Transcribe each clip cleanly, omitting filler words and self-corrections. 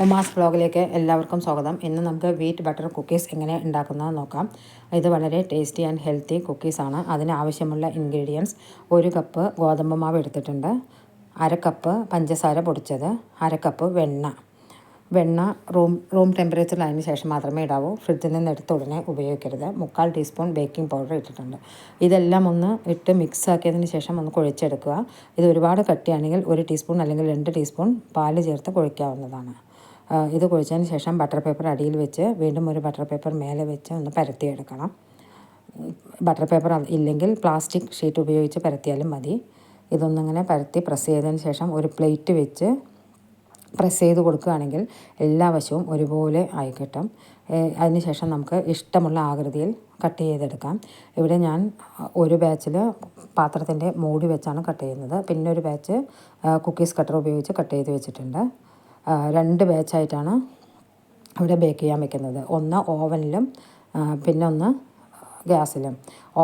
ഉമാസ് വ്ളോഗിലേക്ക് എല്ലാവർക്കും സ്വാഗതം. ഇന്ന് നമുക്ക് വീറ്റ് ബട്ടർ കുക്കീസ് എങ്ങനെ ഉണ്ടാക്കുന്നത് നോക്കാം. ഇത് വളരെ ടേസ്റ്റി ആൻഡ് ഹെൽത്തി കുക്കീസാണ്. അതിനാവശ്യമുള്ള ഇൻഗ്രീഡിയൻസ്: 1 കപ്പ് ഗോതമ്പ് മാവ് എടുത്തിട്ടുണ്ട്, 1/2 കപ്പ് പഞ്ചസാര പൊടിച്ചത്, 1/2 കപ്പ് വെണ്ണ റൂം ടെമ്പറേച്ചറിലായതിനു ശേഷം മാത്രമേ ഇടാവൂ. ഫ്രിഡ്ജിൽ നിന്ന് എടുത്ത ഉടനെ ഉപയോഗിക്കരുത്. 3/4 ടീസ്പൂൺ ബേക്കിംഗ് പൗഡർ ഇട്ടിട്ടുണ്ട്. ഇതെല്ലാം ഒന്ന് ഇട്ട് മിക്സ് ആക്കിയതിന് ശേഷം ഒന്ന് കുഴച്ചെടുക്കുക. ഇത് ഒരുപാട് കട്ടിയാണെങ്കിൽ 1 ടീസ്പൂൺ അല്ലെങ്കിൽ 2 ടീസ്പൂൺ പാല് ചേർത്ത് കുഴയ്ക്കാവുന്നതാണ്. ഇത് കുഴച്ചതിന് ശേഷം ബട്ടർ പേപ്പർ അടിയിൽ വെച്ച് വീണ്ടും ഒരു ബട്ടർ പേപ്പർ മേലെ വെച്ച് ഒന്ന് പരത്തിയെടുക്കണം. ബട്ടർ പേപ്പർ ഇല്ലെങ്കിൽ പ്ലാസ്റ്റിക് ഷീറ്റ് ഉപയോഗിച്ച് പരത്തിയാലും മതി. ഇതൊന്നിങ്ങനെ പരത്തി പ്രസ് ചെയ്തതിന് ശേഷം ഒരു പ്ലേറ്റ് വെച്ച് പ്രസ് ചെയ്ത് കൊടുക്കുകയാണെങ്കിൽ എല്ലാ വശവും ഒരുപോലെ ആയി കിട്ടും. അതിനുശേഷം നമുക്ക് ഇഷ്ടമുള്ള ആകൃതിയിൽ കട്ട് ചെയ്തെടുക്കാം. ഇവിടെ ഞാൻ ഒരു ബാച്ചിൽ പാത്രത്തിൻ്റെ മൂടി വെച്ചാണ് കട്ട് ചെയ്യുന്നത്. പിന്നെ ഒരു ബാച്ച് കുക്കീസ് കട്ടർ ഉപയോഗിച്ച് കട്ട് ചെയ്ത് വെച്ചിട്ടുണ്ട്. 2 ബാച്ചായിട്ടാണ് ഇവിടെ ബേക്ക് ചെയ്യാൻ വെക്കുന്നത്. ഒന്ന് ഓവനിലും പിന്നെ ഒന്ന് ഗ്യാസിലും.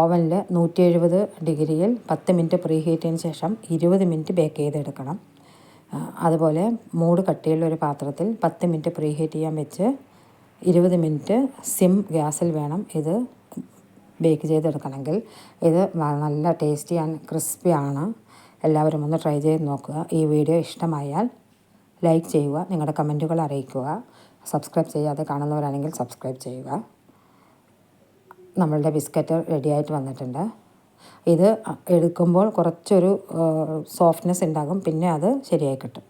ഓവനിൽ 170 ഡിഗ്രിയിൽ 10 മിനിറ്റ് പ്രീ ഹീറ്റ് ചെയ്തതിന് ശേഷം 20 മിനിറ്റ് ബേക്ക് ചെയ്തെടുക്കണം. അതുപോലെ മൂട് കട്ടിയുള്ള ഒരു പാത്രത്തിൽ 10 മിനിറ്റ് പ്രീ ഹീറ്റ് ചെയ്യാൻ വെച്ച് 20 മിനിറ്റ് സിം ഗ്യാസിൽ വേണം ഇത് ബേക്ക് ചെയ്തെടുക്കണമെങ്കിൽ. ഇത് നല്ല ടേസ്റ്റി ആൻഡ് ക്രിസ്പി ആണ്. എല്ലാവരും ഒന്ന് ട്രൈ ചെയ്ത് നോക്കുക. ഈ വീഡിയോ ഇഷ്ടമായാൽ ലൈക്ക് ചെയ്യുക, നിങ്ങളുടെ കമൻറ്റുകൾ അറിയിക്കുക. സബ്സ്ക്രൈബ് ചെയ്യാതെ കാണുന്നവരാണെങ്കിൽ സബ്സ്ക്രൈബ് ചെയ്യുക. നമ്മളുടെ ബിസ്ക്കറ്റ് റെഡിയായിട്ട് വന്നിട്ടുണ്ട്. ഇത് എടുക്കുമ്പോൾ കുറച്ചൊരു സോഫ്റ്റ്നെസ് ഉണ്ടാകും, പിന്നെ അത് ശരിയായി കിട്ടും.